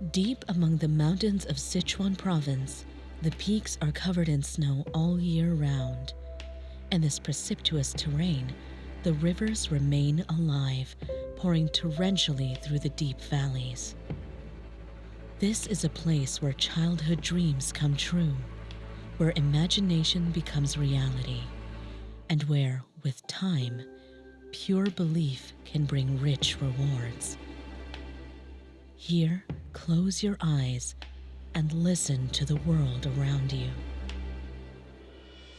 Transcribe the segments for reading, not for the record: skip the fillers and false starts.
Deep among the mountains of Sichuan province, the peaks are covered in snow all year round. In this precipitous terrain, the rivers remain alive, pouring torrentially through the deep valleys. This is a place where childhood dreams come true, where imagination becomes reality, and where, with time, pure belief can bring rich rewards. Here, close your eyes and listen to the world around you.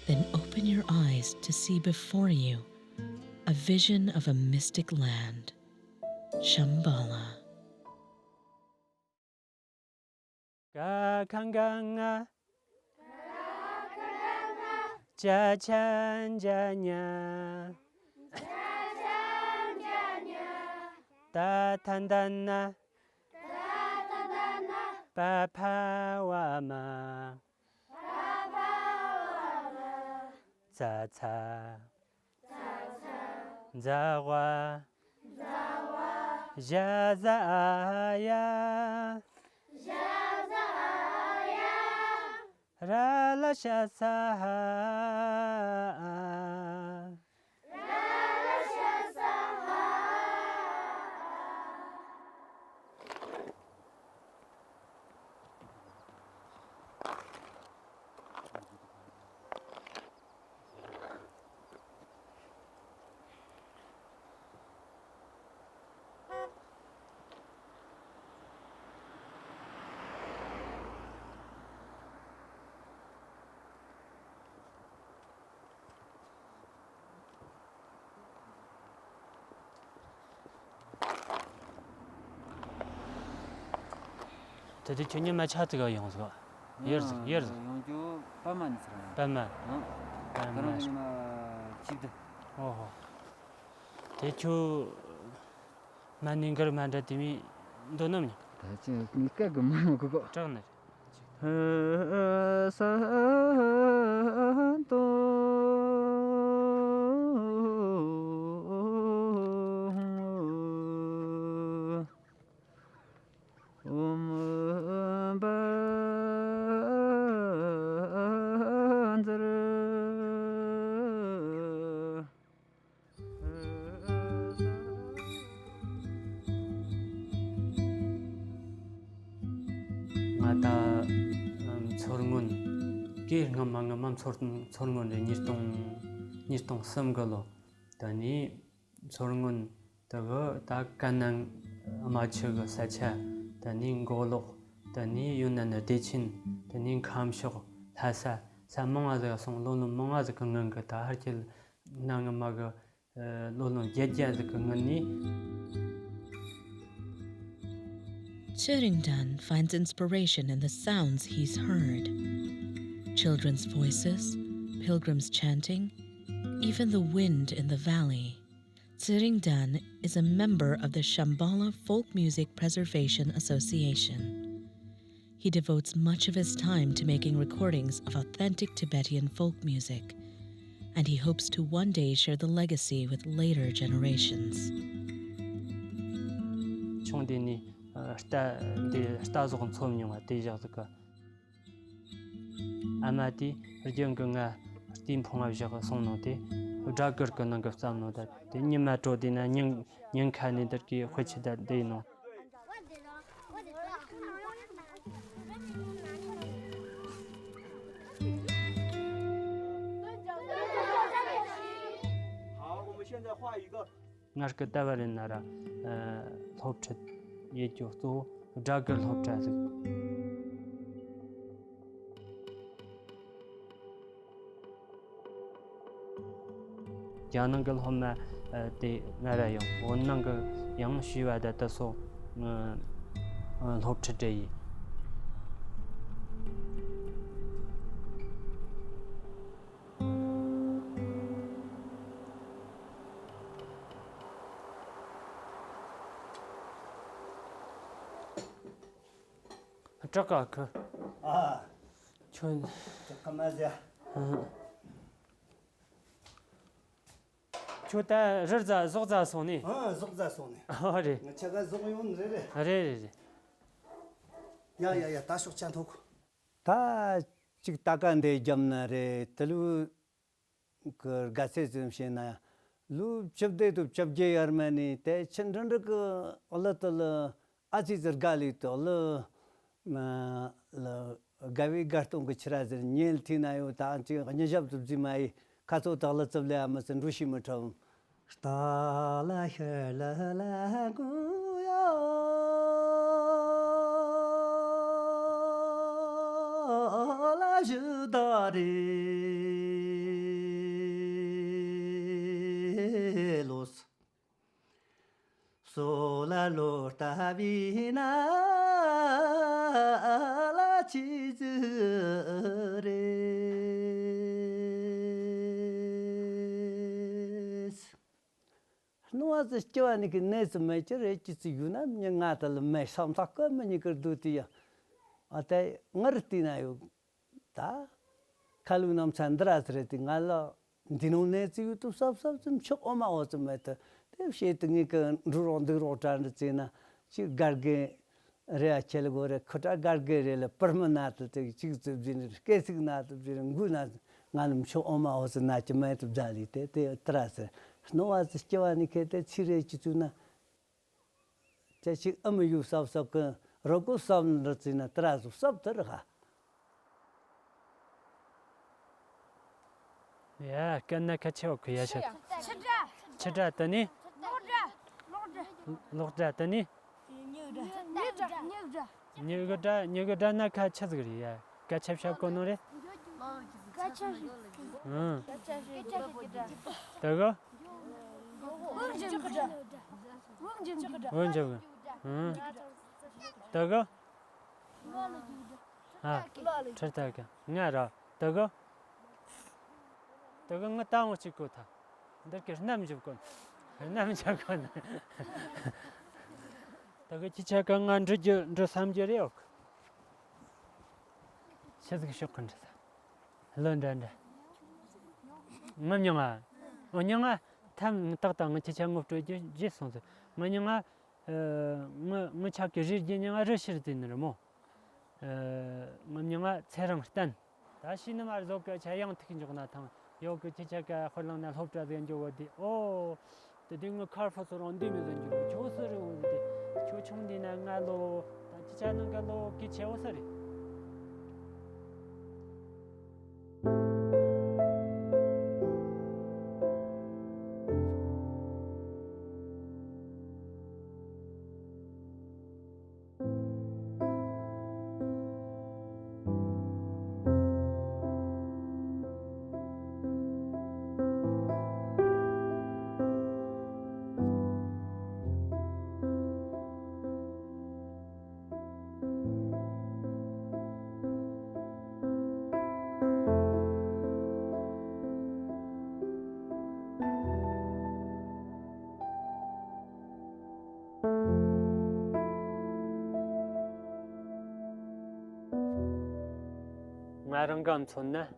Then open your eyes to see before you a vision of a mystic land, Shambhala. Kakanganga Jachanjanya Tatandana Papawama Tata Zawa Jazaya Ralashasa 저기 전년만 차트가 영수가 예르 영주 밤만 있어요. 밤만 그러면 집도 대초 만인 걸 만들더니 너는 대체 그니까 뭐 그거 작네 산도 마다 소르문 기르감망감 소르문에 니스동 섬걸로 다니 소르문 다가 다간난 아마처가 사차 다니 고로 다니 윤난의 대친 다니 감쇼 다사 사몽아가 송로는 몽아즈 건강가 다 할질 나가마가 로는 제제즈 건강니 Chiringdan finds inspiration in the sounds he's heard. Children's voices, pilgrims chanting, even the wind in the valley. Chiringdan is a member of the Shambhala Folk Music Preservation Association. He devotes much of his time to making recordings of authentic Tibetan folk music, and he hopes to one day share the legacy with later generations. 스타즈건 소음용아 대자즈가 아마디 르정근가 팀풍아비자가 송노데 우자거거는 것삼노다 니마토디나 닝칸이들기 회치다 데노 나르가 다바린 나라 롭체 예조도 자글 롭자스 야능글 홈나 데 나라요 원능글 양쉬와다 다소 롭체데이 잠깐 잠깐만요. 초다 저자 속자소니. 속자소니. 그래. 제가 속이면 그래. 그래. 야야야 다시 잔토고 다 지금 다간데 점나래 들루 그 가세 좀 시나 루 접대도 접제 아르마니 때 천런르 그 얼라떨 아지저 갈리토 얼 가위 가르통 그 치라즈 닐 티나요 다한테 그냥 잡지마이 가서 달라 잡래 아무슨 루시모터 스타라 헬라라구야 los sola lorta vina la chizres no as stoani que nes mecher chis yuna ngatal me samsak me nikerdutia ate ngartinayo ta kalunam chandras reti ngala dinone tu sab zum chok oma osmeta te shetngi kan ruron de rotan tsena chi garge re achel gore khota garge re permanent te chi zin kesignat zin guna ngalum chok oma osna chmet jali te tras no as stewani ke te chire chituna te chi amu sab ka rogo sam rtsina tras sab tarha 야, 간나 같이 오고 야셔. 찾았더니? 녹자더니? 뉴가 나 같이 그리야. 같이 샵고 노래? 응. 저거? 원저거. 응. 저거? 아, 찾다가. 나라. 저거? 저거 뭐 땅을 찍고 타. 이렇게 남 잡고. 남 잡고. 저거 진짜 강한 저 삼절이요. 세득 쇼컨다. 런던다. 뭐냐가. 뭐냐가 탐 딱딱 진짜 것도 제선서. 뭐냐가 뭐 찾기 지냐가 러시르드는 뭐. 뭐냐가 체랑스탄. 다시는 말도 그 자양 특징 적 나타나. 요그 지체가 홀랑날 홉자된 저어디 더 딩거 칼파서로 온디면서 저 조서를 오는데 조총디나 나로 지자는 가로 기체 오서리 마른 감 촌나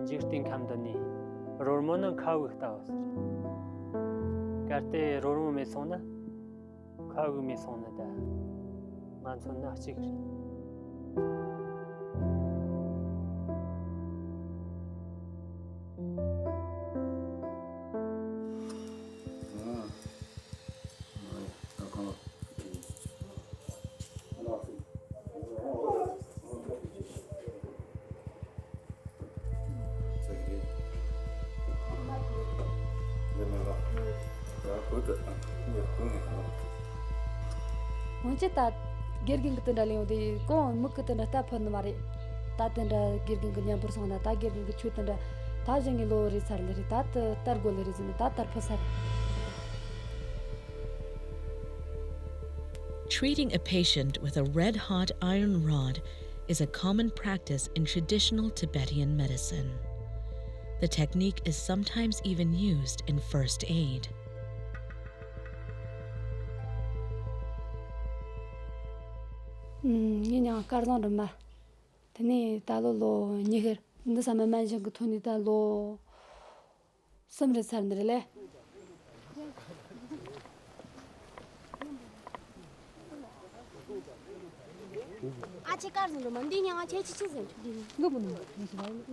지르팅 감더니 로르모는 카우 따왔어 가르테 로르모 메소나 카우 메소나다 만촌나 지그리 언제 다 게르긴 같은 달이오디 고 먹거든 다 펀는 말이 다든다 게르긴 그냥 벌써나 다 게르긴 그 추던다 다정이 로리 살리 다 targolleri zini 다 tarpasar. Treating a patient with a red-hot iron rod is a common practice in traditional Tibetan medicine. The technique is sometimes even used in first aid. 그냥 가르는 말. 근데 달로 니거 근데 사람 만진 그 돈이 달로 섬르 사람들래. 같이 가르는 만디냐가 제치 치는. 이거 보는 거.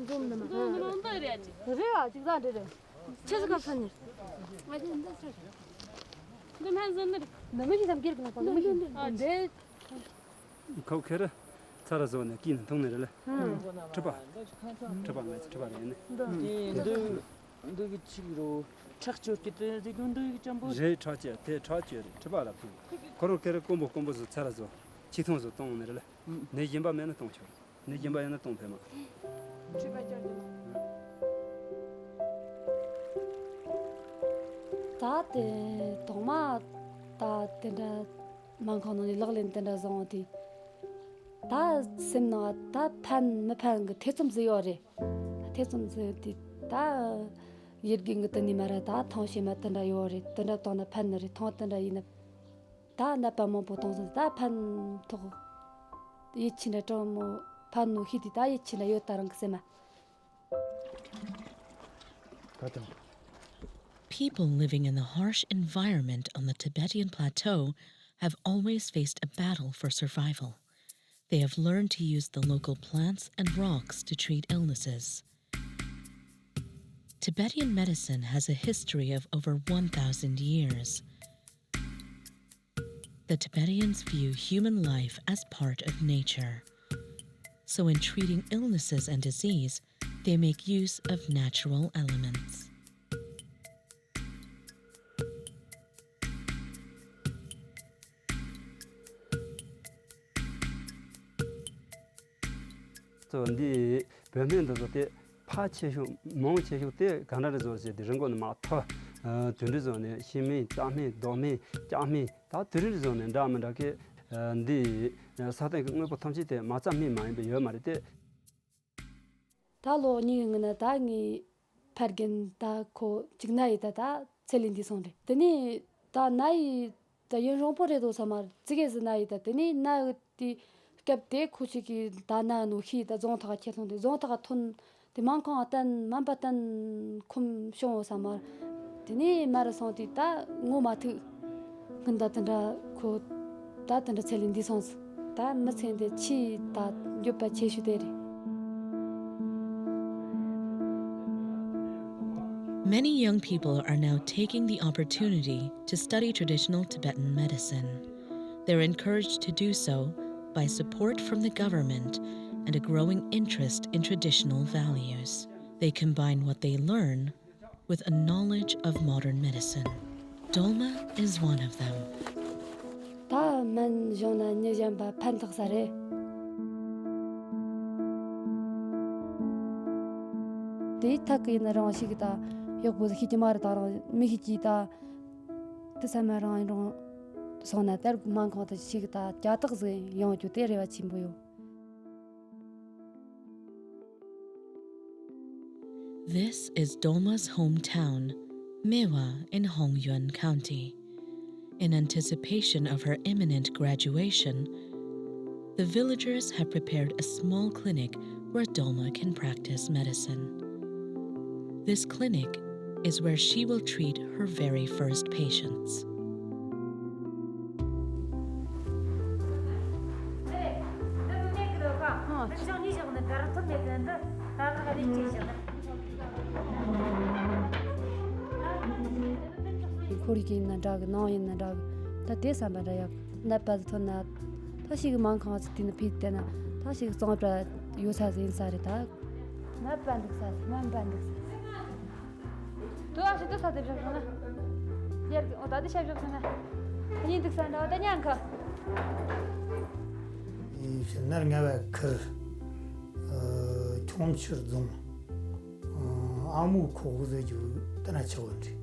좀 넘어. 그래야 지금 되래. 제가 판을. 맞아. 너무 지금 길구나. 네. 거기를 살아서네 긴 동네를 저봐 너기 치기로 착지했기 때문에 너기 좀 제 차지 대 차지 저봐라 그렇게 공부서 살아서 지통서 동네를 내 임바면은 동쳐 내 임바면은 동패마 다때 도마 다때다 망코는 일러린 때다 zonti 다 semna 다 판 그 태좀지요래 태좀지디 다 yerging tani mara da thonshi matanda yore tanda tona panri thotanda ina da na pa mo potong da pan to yichina tomo panu hiti da yichina yotarang sema. People living in the harsh environment on the Tibetan plateau have always faced a battle for survival. They have learned to use the local plants and rocks to treat illnesses. Tibetan medicine has a history of over 1,000 years. The Tibetans view human life as part of nature. So in treating illnesses and disease, they make use of natural elements. So the permanent of the 파체쇼 몽체쇼 때 가나르조세 드릉고는 마타 준르존에 힘이 땀이 도미 짬이 다 들르존에 다음에게 네 사대 그거 보통지 때 마짬이 많이 배워 말때 달로 니는 다니 파르겐 다코 직나이다 다 셀린디 손데 데니 다 나이 다 연종포레도 사마 지게스 나이다 데니 나티 캡테 쿠치기 다나노 히다 존타가 쳇손데 존타가 톤 대만콩 어떤 만바탄 콤쇼 사마 데니 마라선티다 ngo마트 근다든다 코 다든다 셀린디 손스 다 마센데 치다 요파 체슈데리. Many young people are now taking the opportunity to study traditional Tibetan medicine. They're encouraged to do so by support from the government and a growing interest in traditional values. They combine what they learn with a knowledge of modern medicine. Dolma is one of them. 다 man jona nyejamba pantaksare. 데 타크이나 랑시기다 역보다 히지마르 다라 미히지다 뜻사마랑 이런 소나들 만코다 시기다 자득즈 영주 때려와 침보요. This is Dolma's hometown, Mewa in Hongyuan County. In anticipation of her imminent graduation, the villagers have prepared a small clinic where Dolma can practice medicine. This clinic is where she will treat her very first patients. 코리기나 dag 나이나 dag 다 대사마라야 나빠도나 다시 그만큼까지 뛰는 피때나 다시 정말 요사진 인사리다 나반득사 만반득사 또 아시 또 사대잖아 예 어디다 샤브잖아 아니 득산다 어디냐까 이 신나가 그 총치르좀 아무 코고도 떠나 쳐온지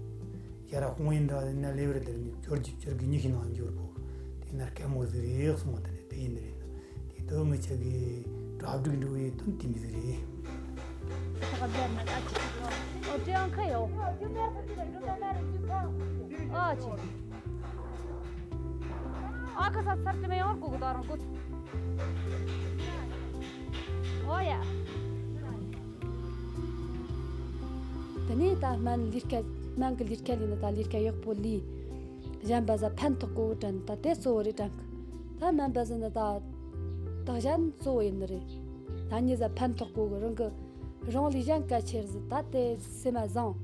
야라 공인다 나 레버들 저기 니히는 안 줘고 디나 캐모들이 역스모데 데인들이 디 도미 저기 라브드인도에 톤티미들이 잠깐만 아치 어디안 가요 아치 아까서 살때면 얼고 다른 곳 오야 تنيتا من ليركا مانك ليركا لينا تا ليركا يقبولي جنب بازا بانتقو دان تا تسوري دانك تا من بازنا تا 다잔 소인들이 다니자 판톡고 그런 거 롱리장 까치르즈 다테 세마잔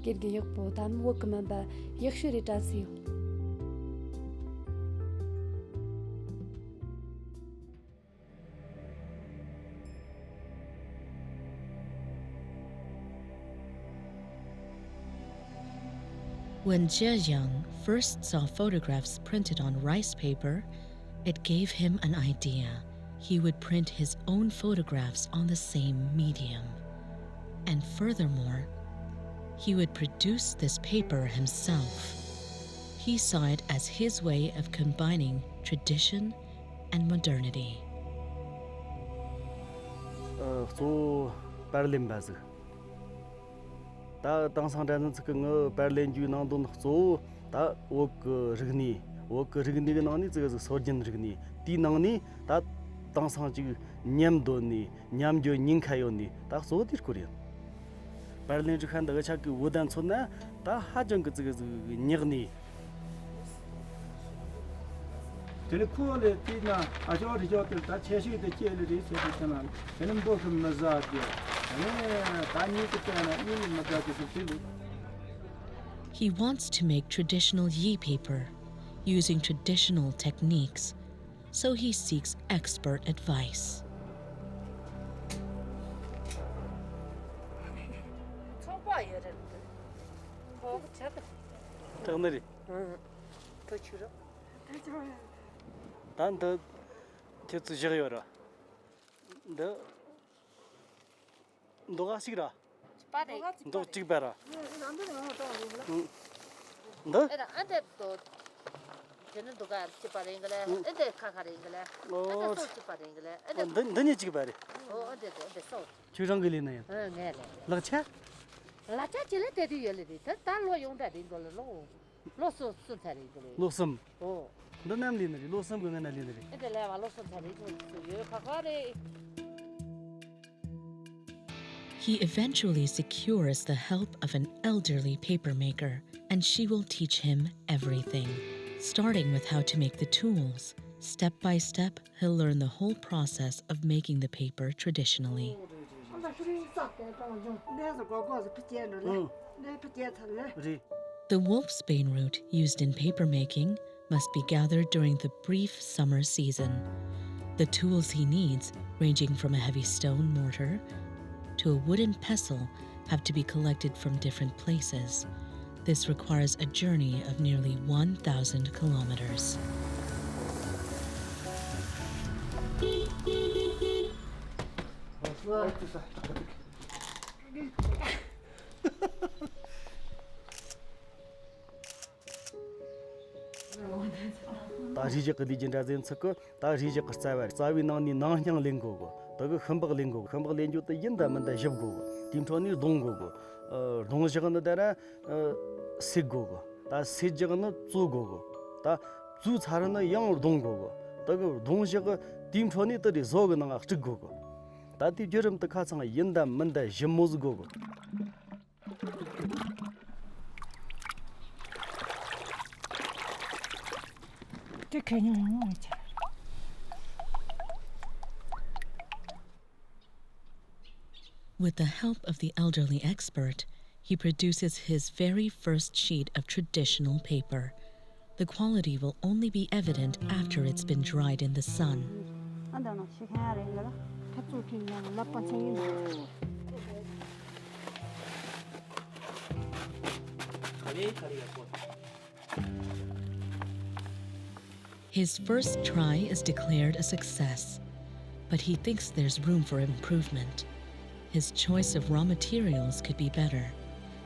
길게 역보 담 워크만 바 역슈리 단시요 When Zhejiang first saw photographs printed on rice paper, it gave him an idea. He would print his own photographs on the same medium. And furthermore, he would produce this paper himself. He saw it as his way of combining tradition and modernity. 다 당상자는 그 베를린 주낭돈 소 다 오크 르그니가 나니 저 소진 르그니 디낭니 다 당상지 냠도니 냠조 닝카요니 다 소디르 코리아 베를린 주 칸다가 차기 오단 촌나 다 하정 그 닝니 텔레코레 티나 아저리 저들 다 체시도 제일이 있었잖아. 저는 그 맞아요. He wants to make traditional yi paper using traditional techniques, so he seeks expert advice. 너가 시기라. 너 찍봐라. 너? 안돼 또 저는 누가 찍바랭글래. 안돼 카카랭글래. 안돼 소 찍바랭글래. 안돼 너니 찍봐라. 안돼 소. 주정글이네. 네. 라차? 라차 질레 때디 열리디. 달로 용다디 걸로. 로소 순타리글래. 로섬. 너 남리네. 로섬 그는 날리네. 안돼 레와 로소 타리글. 요 카카레 He eventually secures the help of an elderly papermaker, and she will teach him everything, starting with how to make the tools. Step by step, he'll learn the whole process of making the paper traditionally. The wolfsbane root used in papermaking must be gathered during the brief summer season. The tools he needs, ranging from a heavy stone mortar to a wooden pestle, have to be collected from different places. This requires a journey of nearly 1,000 kilometers. 다리제 거디진다진 섞어 다리제 거사와 사위나니 나냥 링고고 더그 흠박 링고고 흠박 렌주도 인다만다 접고고 팀토니 동고고 동시간에 따라 시고고 다 시적은 주고고 다 주차르는 양 동고고 더그 동시가 팀토니 들이 조그나가 찍고고 다디 저름도 가상 인다만다 접모즈고고 With the help of the elderly expert, he produces his very first sheet of traditional paper. The quality will only be evident after it's been dried in the sun. His first try is declared a success, but he thinks there's room for improvement. His choice of raw materials could be better,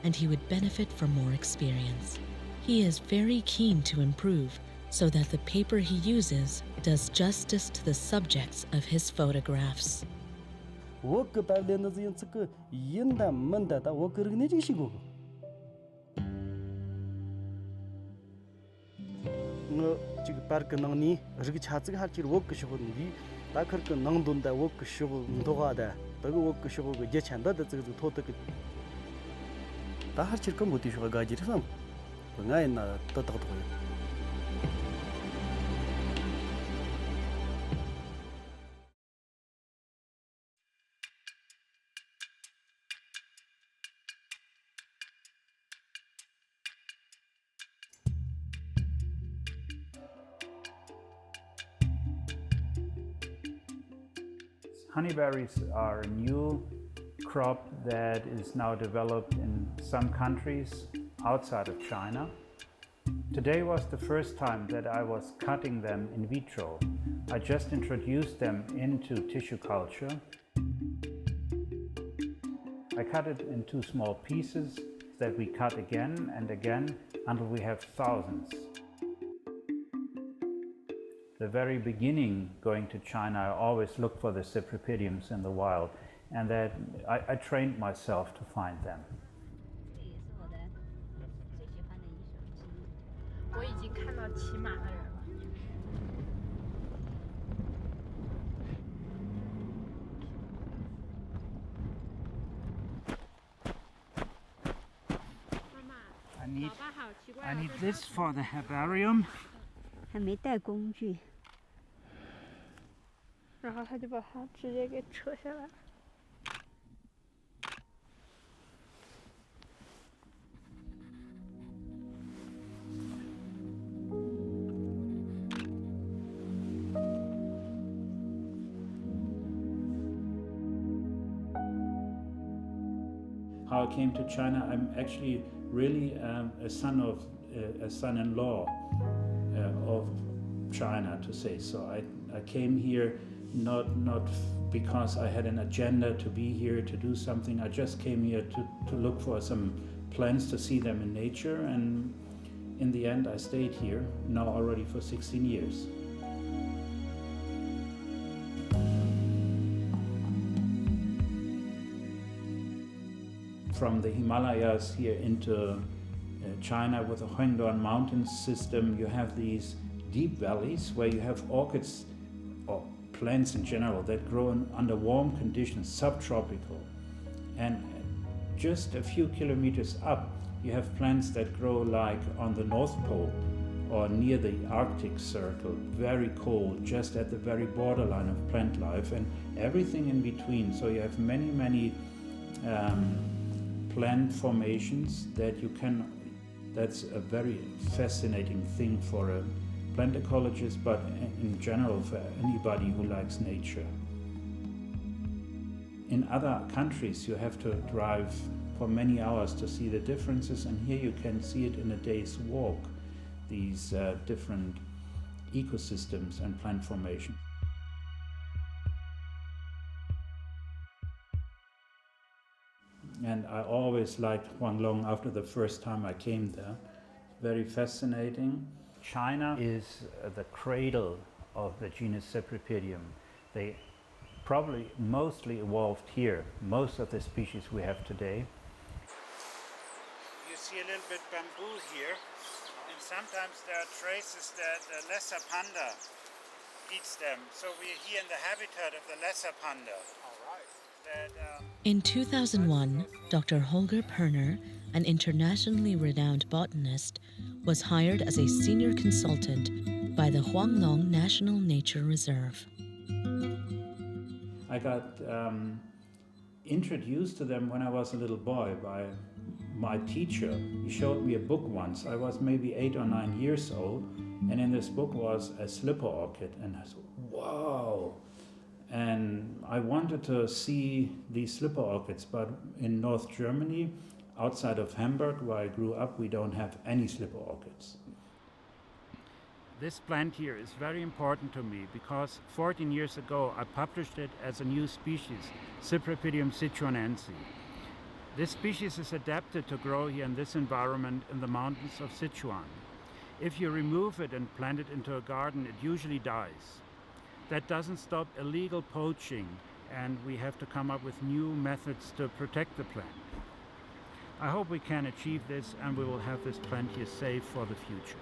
and he would benefit from more experience. He is very keen to improve so that the paper he uses does justice to the subjects of his photographs. Honeyberries are a new crop that is now developed in some countries outside of China. Today was the first time that I was cutting them in vitro. I just introduced them into tissue culture. I cut it in 2 small pieces that we cut again and again until we have thousands. The very beginning going to China, I always looked for the cypripediums in the wild, and that I trained myself to find them. 我已经看到骑马的人了。I need this for the herbarium. 还没带工具。然后他就把它直接给扯下来。How I came to China, I'm actually really a son-in-law of China, to say so. I came here not because I had an agenda to be here to do something. I just came here to look for some plants, to see them in nature, and in the end I stayed here now already for 16 years. From the Himalayas here into China with the Huangdong mountain system, you have these deep valleys where you have orchids or plants in general that grow under warm conditions, subtropical. And just a few kilometers up, you have plants that grow like on the North Pole or near the Arctic Circle, very cold, just at the very borderline of plant life, and everything in between. So you have many plant formations that you can. That's a very fascinating thing for a plant ecologist, but in general for anybody who likes nature. In other countries, you have to drive for many hours to see the differences, and here you can see it in a day's walk, these different ecosystems and plant formations. And I always liked Huanglong after the first time I came there. Very fascinating. China is the cradle of the genus Cypripedium. They probably mostly evolved here, most of the species we have today. You see a little bit bamboo here, and sometimes there are traces that the lesser panda eats them. So we're here in the habitat of the lesser panda. In 2001, Dr. Holger Perner, an internationally renowned botanist, was hired as a senior consultant by the Huanglong National Nature Reserve. I got introduced to them when I was a little boy by my teacher. He showed me a book once. I was maybe 8 or 9 years old, and in this book was a slipper orchid, and I said, wow! And I wanted to see these slipper orchids, but in North Germany, outside of Hamburg, where I grew up, we don't have any slipper orchids. This plant here is very important to me because 14 years ago I published it as a new species, Cypripedium sichuanense. This species is adapted to grow here in this environment in the mountains of Sichuan. If you remove it and plant it into a garden, it usually dies. That doesn't stop illegal poaching, and we have to come up with new methods to protect the plant. I hope we can achieve this, and we will have this plant here safe for the future.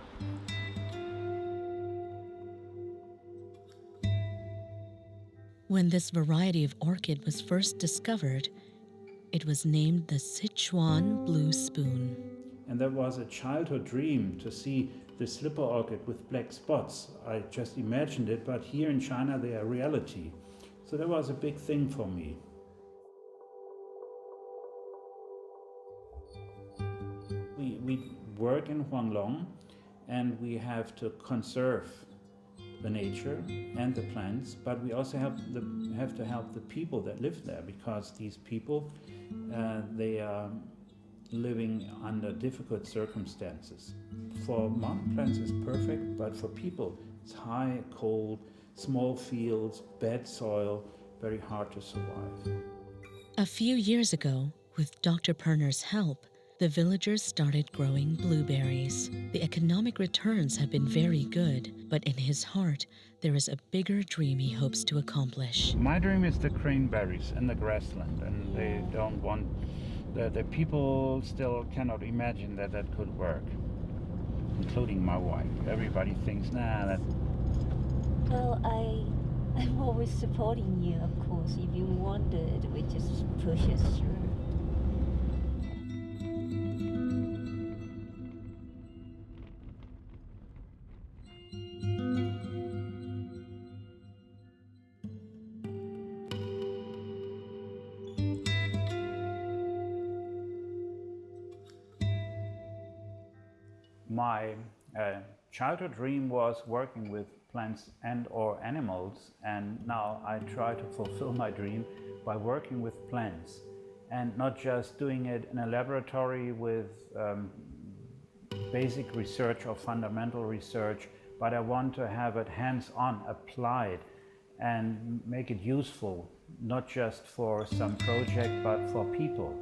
When this variety of orchid was first discovered, it was named the Sichuan Blue Spoon. And that was a childhood dream to see the slipper orchid with black spots. I just imagined it, but here in China they are reality. So that was a big thing for me. We work in Huanglong, and we have to conserve the nature and the plants, but we also have to help the people that live there, because these people, they are living under difficult circumstances. For mountain plants it's perfect, but for people it's high, cold, small fields, bad soil, very hard to survive. A few years ago, with Dr. Perner's help, the villagers started growing blueberries. The economic returns have been very good, but in his heart, there is a bigger dream he hopes to accomplish. My dream is the craneberries in the grassland, and they don't want, the people still cannot imagine that could work, including my wife. Everybody thinks, nah, that... Well, I'm always supporting you, of course. If you want it, we just push it through. My childhood dream was working with plants and or animals, and now I try to fulfill my dream by working with plants, and not just doing it in a laboratory with basic research or fundamental research, but I want to have it hands-on, applied, and make it useful, not just for some project, but for people.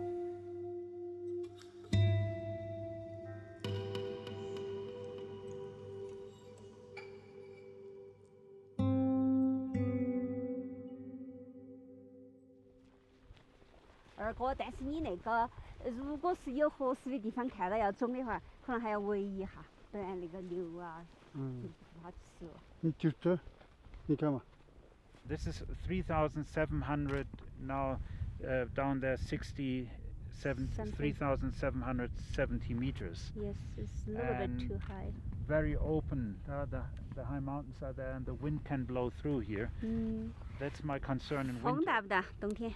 但是你那个，如果是有合适的地方看到要种的话，可能还要围一下，不然那个牛啊，不好吃。你就这，你看嘛。This is 3,700 now, down there 3,770 meters. Yes, it's a little bit too high. Very open. The high mountains are there, and the wind can blow through here. That's my concern in winter. 风大不大？冬天？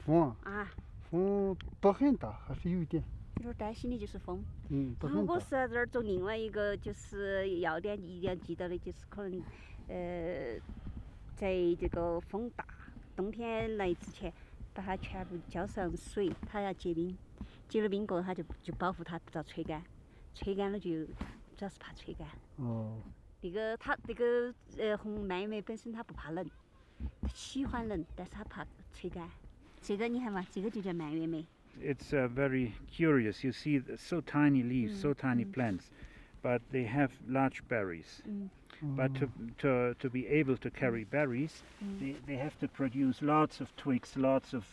风啊，风不很大，还是有一点。有点担心的就是风。不很大。如果是在这儿种另外一个，就是一定要记到的，就是可能在这个风大，冬天来之前，把它全部浇上水，它要结冰，结了冰过后，它就保护它不遭吹干，吹干了就主要是怕吹干。那个它那个红蔓越莓本身它不怕冷，它喜欢冷，但是它怕吹干。这个你看嘛，这个就叫蔓越莓。It's very curious. You see, so tiny leaves, so tiny plants, but they have large berries. But to be able to carry berries, they have to produce lots of twigs, lots of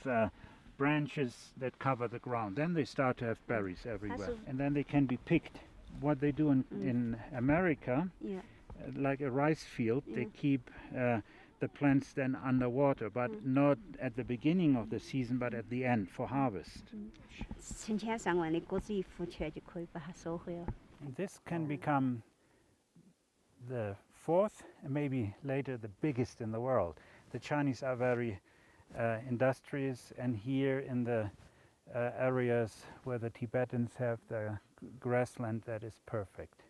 branches that cover the ground. Then they start to have berries everywhere, and then they can be picked. What they do in America, like a rice field, they keep the plants then underwater, but not at the beginning of the season, but at the end for harvest. This can become the fourth, and maybe later the biggest in the world. The Chinese are very industrious, and here in the areas where the Tibetans have the grassland, that is perfect.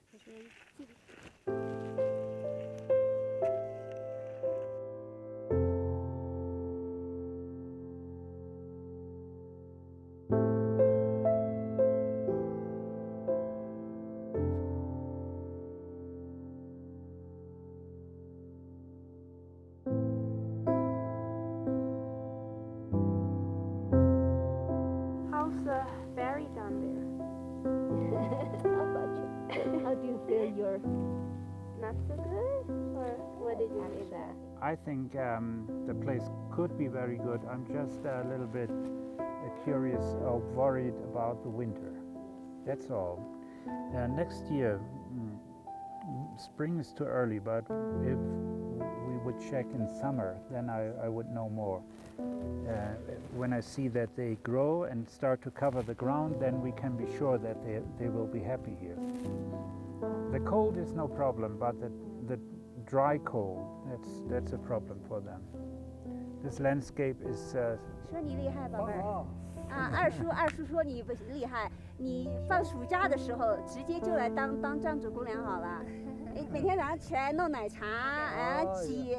How's the berry down there? How do you feel your... Not so good? Or what did you say that? I think the place could be very good. I'm just a little bit curious or worried about the winter. That's all. Next year, spring is too early, but if we would check in summer, then I would know more. When I see that they grow and start to cover the ground, then we can be sure that they will be happy here. The cold is no problem, but the dry cold, that's a problem for them. This landscape is... 说你厉害，宝贝儿。二叔说你不厉害，你放暑假的时候直接就来当站主姑娘好了。每天早上起来弄奶茶，挤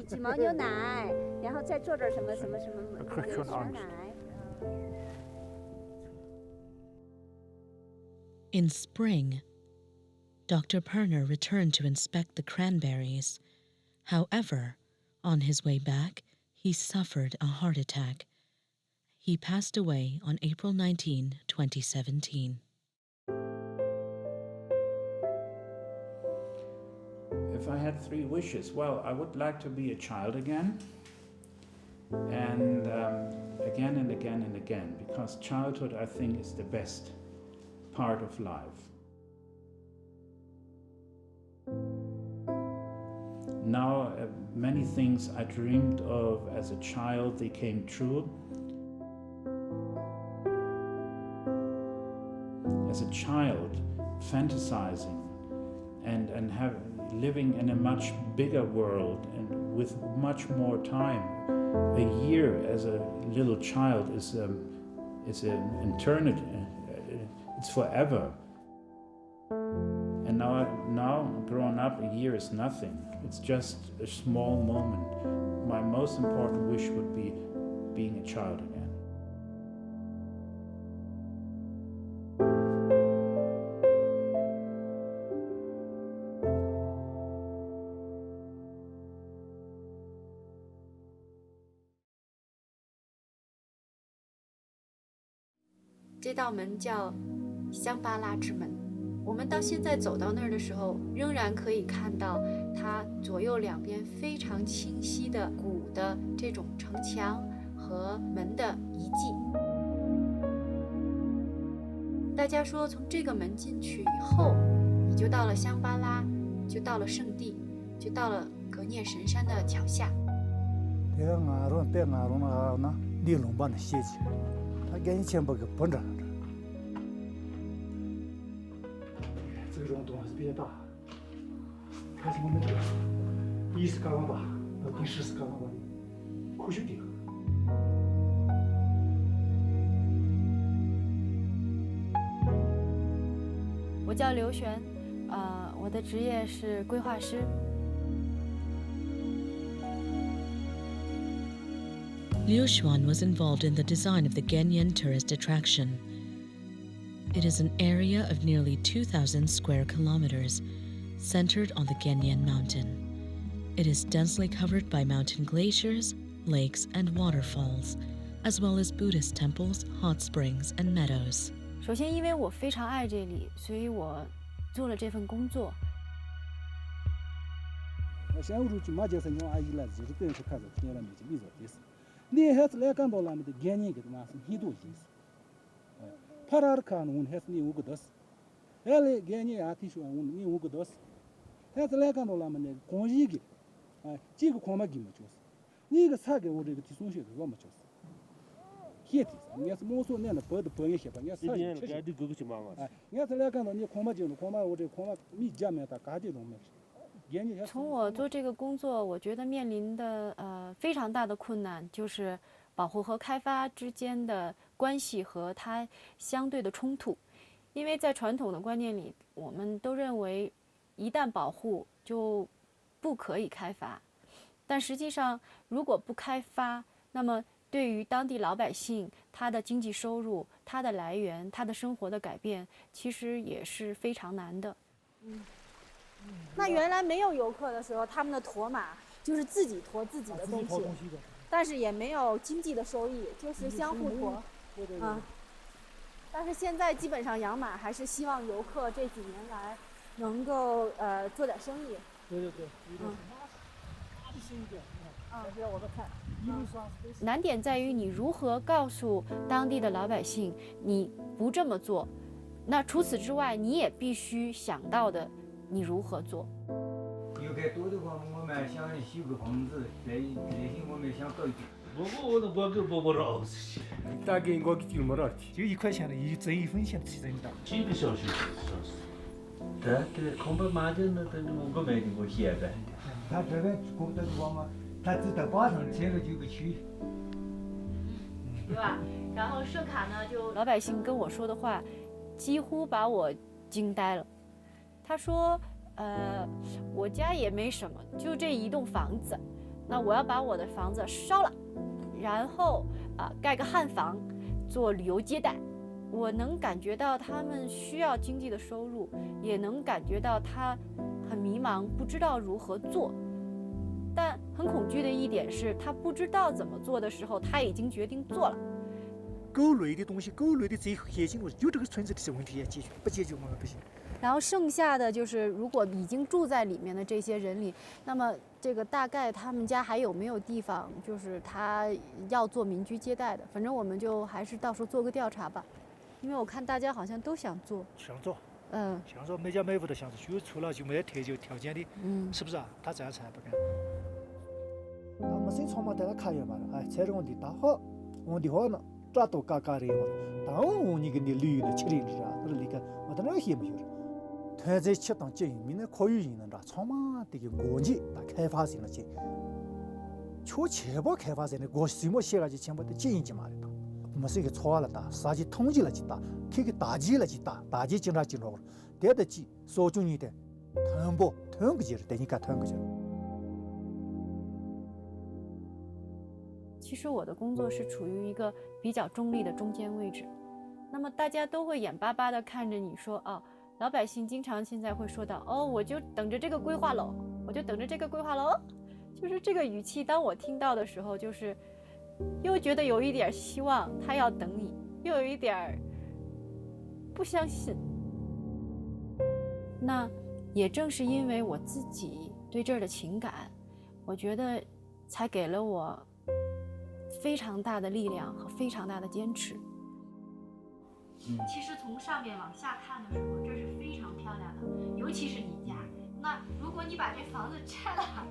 牦牛奶，然后再做点什么牛奶。In spring, Dr. Perner returned to inspect the cranberries. However, on his way back, he suffered a heart attack. He passed away on April 19, 2017. If I had 3 wishes, well, I would like to be a child again, and again and again and again, because childhood, I think, is the best part of life. Now, many things I dreamed of as a child, they came true. As a child, fantasizing and living in a much bigger world and with much more time. A year as a little child is an eternity. It's forever. And now, grown up, a year is nothing. It's just a small moment. My most important wish would be being a child again. 这道门叫香巴拉之门。我们到现在走到那儿的时候，仍然可以看到它左右两边非常清晰的古的这种城墙和门的遗迹。大家说，从这个门进去以后，你就到了香巴拉，就到了圣地，就到了格聂神山的脚下。这个溶洞还是比较大，开始我们这个20高往大到第10高往大的科学地。我叫刘璇，我的职业是规划师。Liu Xuan was involved in the design of the Genyan tourist attraction. It is an area of nearly 2,000 square kilometers, centered on the Genyan mountain. It is densely covered by mountain glaciers, lakes, and waterfalls, as well as Buddhist temples, hot springs, and meadows. 首先，因为我非常爱这里，所以我做了这份工作。파라르칸 운 했니 우거더스 엘레 게니 아티슈 운 우거더스 헤즈레칸 올라면 공지기 지구 코마기 뭐죠 니가 사게 우리 그 뒤송시 그거 뭐죠 히에티 니스 모소 내는 버드 버게 셔봐 니 사게 가디 그거지 마마 헤즈레칸 니 코마지 코마 우리 코마 미 자메다 가디 동메 从我做这个工作，我觉得面临的非常大的困难就是保护和开发之间的关系和它相对的冲突。因为在传统的观念里，我们都认为一旦保护就不可以开发，但实际上如果不开发，那么对于当地老百姓他的经济收入、他的来源、他的生活的改变，其实也是非常难的。那原来没有游客的时候，他们的驮马就是自己驮自己的东西，但是也没有经济的收益，就是相互驮。但是现在基本上养马还是希望游客这几年来能够做点生意。对。难点在于你如何告诉当地的老百姓你不这么做，那除此之外你也必须想到的你如何做。有该多的话，我们想修个房子，这些我们想搞一点。我不绕，大概我就没绕去，就1块钱的，挣1分钱起挣大。几个小时？对，恐怕马上那我没的，我写的。他这个工作的话嘛，他只在巴上签了9个区。对吧？然后设卡呢，就老百姓跟我说的话，几乎把我惊呆了。他说，我家也没什么，就这一栋房子，那我要把我的房子烧了，然后盖个汉房，做旅游接待。我能感觉到他们需要经济的收入，也能感觉到他很迷茫，不知道如何做。但很恐惧的一点是，他不知道怎么做的时候，他已经决定做了。狗类的东西，狗类的最核心，就这个村子的问题要解决，不解决嘛不行。然后剩下的就是，如果已经住在里面的这些人里，那么这个大概他们家还有没有地方，就是他要做民居接待的。反正我们就还是到时候做个调查吧，因为我看大家好像都想做。想做，想做，每家每户都想做，就除了就没有条件的，是不是啊？他这样才不干。那么谁从嘛在那看一把了？哎，这种的大好，我的话呢，这都嘎嘎的话，当我你跟你旅游的去的是啊，都是那个，我在那也没有。团在吃当经营，明年可以人呢，从嘛这个国际打开发型了去，就全部开发型的，我什么写个就全部都经营去嘛的。没是一个错了的，啥去统计了去打，这个打击了去打，打击警察进入了，第二的击，所中你的，团个劲儿，等你干团个劲儿。其实我的工作是处于一个比较中立的中间位置，那么大家都会眼巴巴地看着你说，老百姓经常现在会说到，我就等着这个规划楼，我就等着这个规划楼，就是这个语气。当我听到的时候，就是又觉得有一点希望，他要等你，又有一点不相信。那也正是因为我自己对这儿的情感，我觉得才给了我非常大的力量和非常大的坚持。其实从上面往下看的时候，这是非常漂亮的，尤其是你家。那如果你把这房子拆了，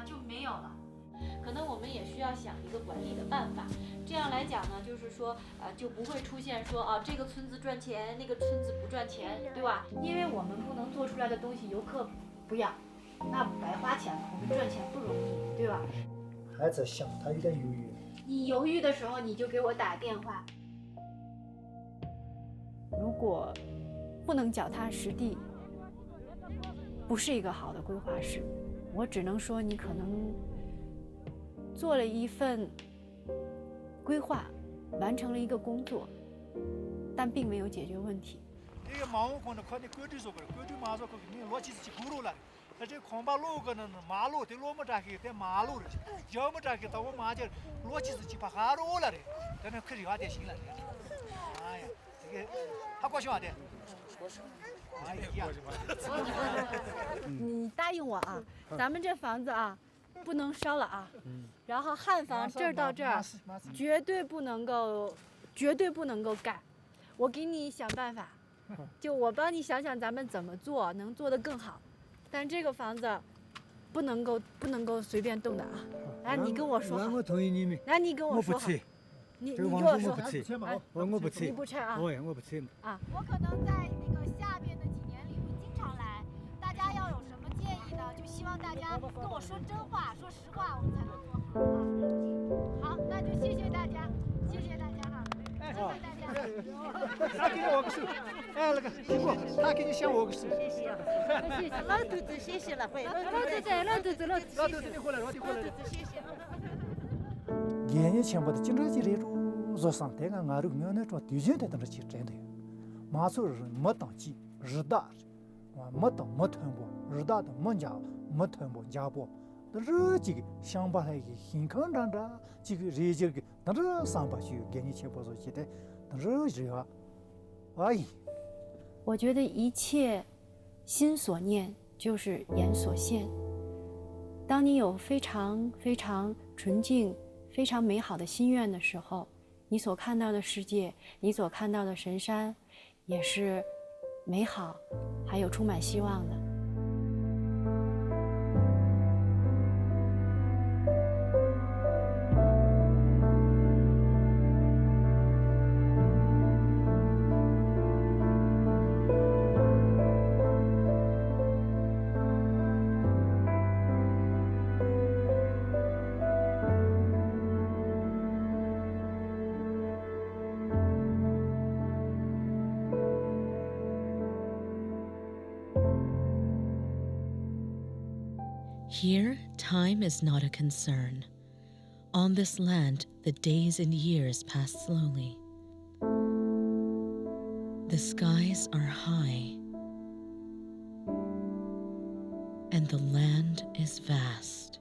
就没有了。可能我们也需要想一个管理的办法。这样来讲呢，就是说，就不会出现说这个村子赚钱，那个村子不赚钱，对吧？因为我们不能做出来的东西游客不要，那白花钱了，我们赚钱不容易，对吧？还在想，他有点犹豫。你犹豫的时候，你就给我打电话。如果不能脚踏实地，不是一个好的规划师。我只能说，你可能做了一份规划，完成了一个工作，但并没有解决问题。这个马路可能快点过去说不了，过去马路可能落起去咕噜了。那这恐怕路可能马路的路没扎开，在马路了，要么扎开到我马家落起去把哈路了的，在那可是有点行了。哎呀，这个他过去嘛的。你答应我啊，咱们这房子不能烧了啊。然后汉房这儿到这儿，绝对不能够盖。我给你想办法，就我帮你想想咱们怎么做能做得更好。但这个房子不能够随便动的啊。来，你跟我说好。我同意你们。来，你跟我说好。你跟我说好。我不拆。你不拆啊？我不拆啊。我可能在那个下边的几年里会经常来，大家要有什么建议呢？就希望大家跟我说真话，说实话，我们才能做好啊。好，那就谢谢大家，谢谢大家哈，谢谢大家。他给我个手，那个苹果，他给你向我个手。谢谢，老头子谢谢了，会。老头子，你过来，老头过来。谢谢。年年前不的警察局里做上台个，俺这个苗那种对象的都是去真的，马祖人没当机，日大，没当没团伙，日大的没家没团伙家伙，但是这个想把那个新康长着，这个人这个，但是上把去给你钱不做起的，但是这个，哎。我觉得一切心所念就是眼所现。当你有非常非常纯净、非常美好的心愿的时候，你所看到的世界，你所看到的神山，也是美好，还有充满希望的。Here, time is not a concern. On this land, the days and years pass slowly. The skies are high, and the land is vast.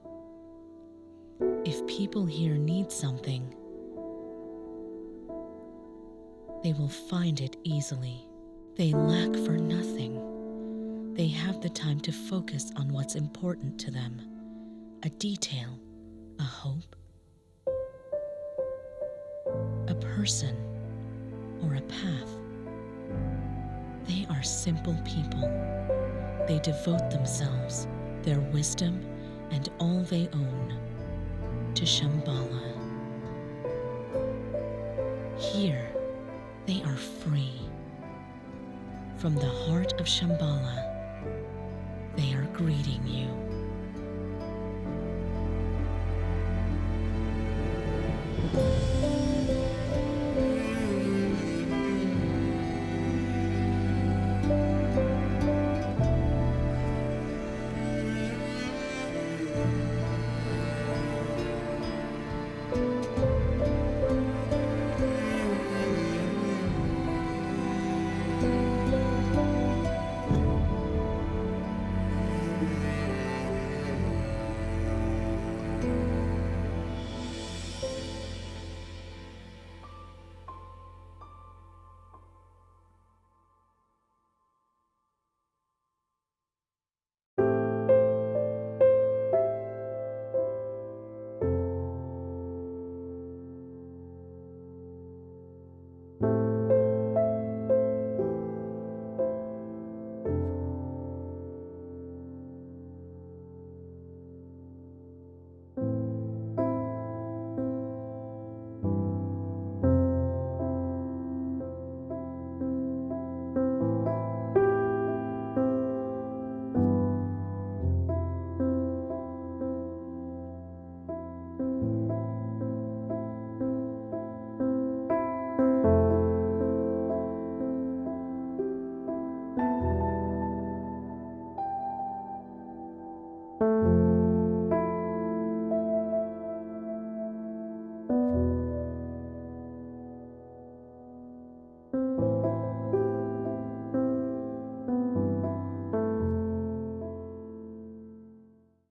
If people here need something, they will find it easily. They lack for nothing. They have the time to focus on what's important to them, a detail, a hope, a person, or a path. They are simple people. They devote themselves, their wisdom, and all they own to Shambhala. Here, they are free. From the heart of Shambhala, they are greeting you.